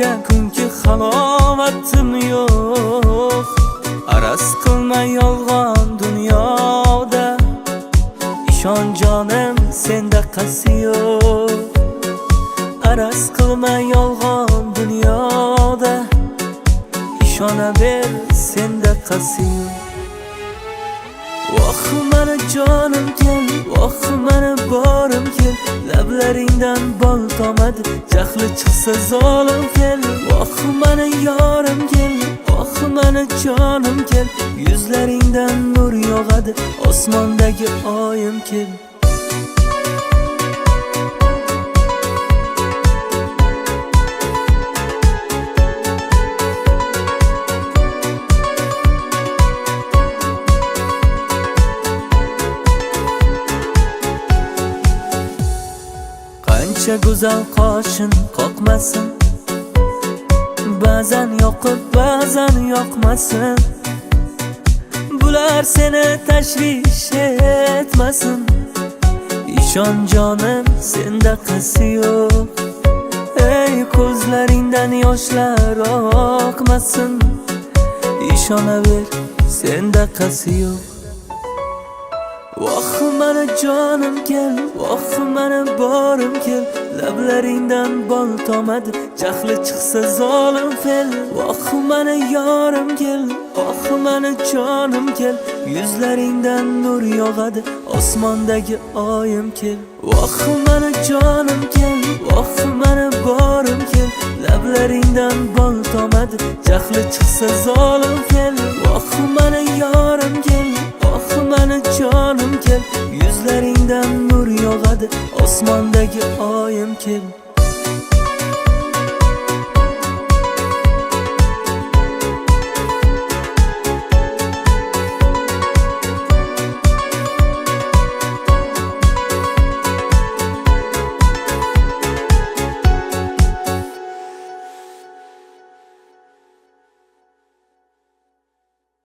qancha kunki halovatim yo'q. Araz qilma yolg'on dunyoda, ishon jonim senda qasi yo'q. Araz qilma yolg'on dunyoda, ishonaver senda qasi yo'q. Voh mani jonim kel, voh mani borim kel, lablaringdan bol tomadi, jahli chiqsa zolim kel. Voh mani yorim kel, voh mani jonim kel, yuzlaringdan nur yog'adi, osmondagi oyim kel. Qancha go'zal qoshing qoqmasin, ba'zan yoqib ba'zan yoqmasin. Bular seni tashvish etmasin, ishon jonim senda qasi yo'q. Ey ko'zlaringdan yoshlar oqmasin, ishonaver senda qasi yo'q. Voh mani jonim kel, voh mani borim kel, lablaringdan bol tomadi, jahli chiqsa zolim fel. Voh mani yorim kel, voh mani jonim kel, yuzlaringdan nur yog'adi, osmondagi oyim kel. Voh mani jonim kel, voh mani borim kel, lablaringdan bol tomadi, jahli chiqsa zolim fel. Voh mani yorim kel, voh mani jonim kel, yuzlaringdan nur yog'adi, osmondagi oyim kel.